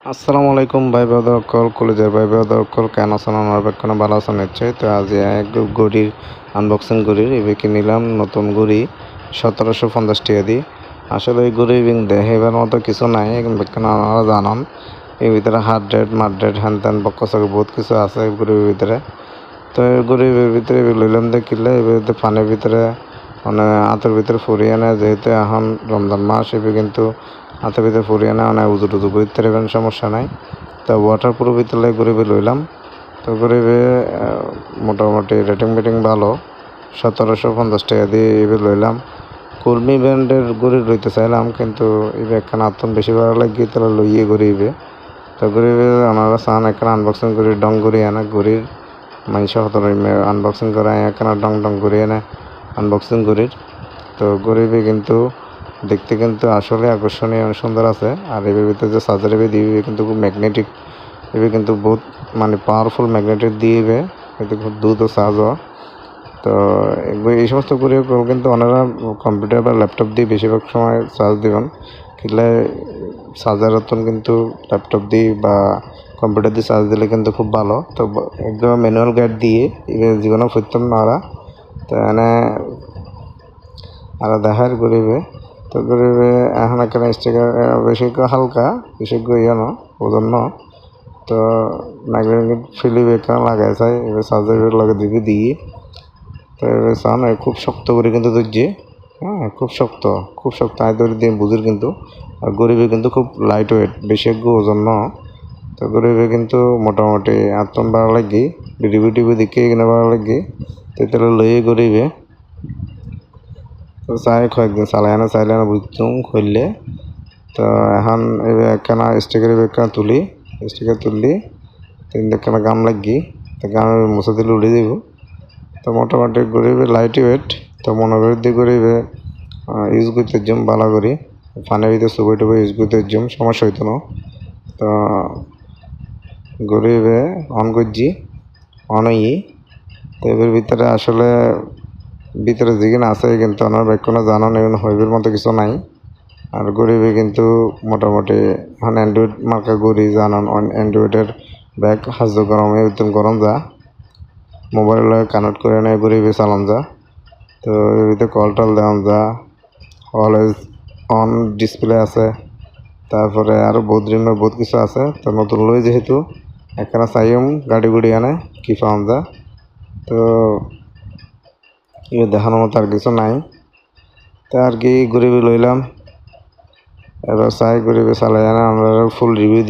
আসসালামু আলাইকুম ভাই ব্রাদার অকল কলেজের ভাই ব্রাদার অকল কেন আছেন আমার বেক্ষণ ভালো আছেন নিশ্চয়ই। তো আজ এক ঘড়ির আনবক্সিং ঘড়ির এবার নিলাম নতুন ঘড়ি 1750 টাকা দিয়ে। আসলে এই ঘড়ি দেখাইবার মতো কিছু নাই, বেক্ষণ আপনারা জানান এর ভিতরে হার্ট রেট মার্ট রেট হ্যান ত্যান বক্কসাকে বহুত কিছু আছে ঘড়ির ভিতরে। তো এই ঘড়ির ভিতরে লইলাম দেখিলে এর ভিতরে পানির ভিতরে মানে হাতের ভিতরে ফুরিয়ে নেয়, যেহেতু এখন রমজান মাস এবার কিন্তু হাতের ভিতরে ফুরিয়ে নেয় অনেক উজু টুজু করতে পারবেন, সমস্যা নাই। তো ওয়াটার প্রুফ ভিতরে গরিবে লইলাম। তো গরিবে মোটামুটি রেটিং বেটিং ভালো, 1750 টাকা দিয়ে এবার লইলাম। কলমি ব্র্যান্ডের গড়ি লইতে চাইলাম, কিন্তু এবার একখান আতন বেশি ভালো লাগিয়ে তাহলে লইয়ে গরিবে। তো গরিবে ওনারা চান একখান আনবক্সিং করি ডং করি আনা গড়ির মানুষ হতো আনবক্সিং করে একখানা ডং ডং করি এনে আনবক্সিং করির। তো গরিবে কিন্তু দেখতে কিন্তু আসলে আকর্ষণীয় সুন্দর আছে। আর এর ভিতরে যে চার্জার এবে দিবে কিন্তু খুব ম্যাগনেটিক, এবে কিন্তু বহুত মানে পাওয়ারফুল ম্যাগনেটিক দিবে, কিন্তু খুব দ্রুত চার্জ হয়। তো এই সমস্ত করে কিন্তু ওনারা কম্পিউটার বা ল্যাপটপ দিয়ে বেশিরভাগ সময় চার্জ দিবেন, কিনলে চার্জারতন কিন্তু ল্যাপটপ দিয়ে বা কম্পিউটার দিয়ে চার্জ দিলে কিন্তু খুব ভালো। তো একদম ম্যানুয়াল গাইড দিয়ে জীবনে ফুটতাম না ওরা। তো এনে আর দেখার গরিবে। তো গরিবে এখন একটা স্টিকার বেশি হালকা বেশি ইয়ে ওজন ন। তো ম্যাগনেটিক ফিলিপ এখানে লাগাই চাই এবার চার্জার লাগে দিবি দিয়ে। তো এবার চান খুব শক্ত করে কিন্তু ধরছি, হ্যাঁ খুব শক্ত আয় ধরে দিয়ে বুঝির কিন্তু। আর গরিবে কিন্তু খুব লাইট ওয়েট, বেশি ওজন ন। তো গরিবে কিন্তু মোটামুটি 8 টন বাড়া লাগি টিভি দেখে এখানে বাড়া লাগি। তো তাহলে লইয়ে গরিবে তো চাই কয়েকদিন চালাই না চাইলে না বুঝতুম খুললে। তো এখন এবার একখানা স্টিকার একখানা তুলি, স্টিকার তুললি তিন একখানা গাম লাগি। তো গামে মুছে দিলে উড়ে দিব। তো মোটামুটি গরিবে লাইট ওয়েট। তো মনোবের দিয়ে গরিবে ইউজ করতে জম ভালো করি, পানির ভিতরে সুবই টুবই ইউজ করতে জম সমস্যা হইতো না। তো গরিবে অন করছি অনই। তো এবার ভিতরে আসলে ভিতরে যেখানে আছে কিন্তু আমার ব্যাগখানা জানান এগুলো হইবের মতো কিছু নাই। আর গরিবে কিন্তু মোটামুটি এখন অ্যান্ড্রয়েড মার্কা গড়ি জানান অ্যান্ড্রয়েডের ব্যাগ হাজ গরমে একদম গরম যা মোবাইল কানেক্ট করে নেয় গরিবে চালান যা। তো এর ভিতরে কল টল দেওয়ান যা, অলওয়েজ অন ডিসপ্লে আছে। তারপরে আরও বহুত রিমের বহুত কিছু আছে। তো নতুন লই যেহেতু একখানা চাইম গাড়ি গুড়ি আনে কি পাওয়া যা। তো এবার দেখানোর মতো আর কিছু নাই। তা আর কি গরিবে লইলাম, এবার চাই গরিবে চালাই আনা আমরা ফুল রিভিউ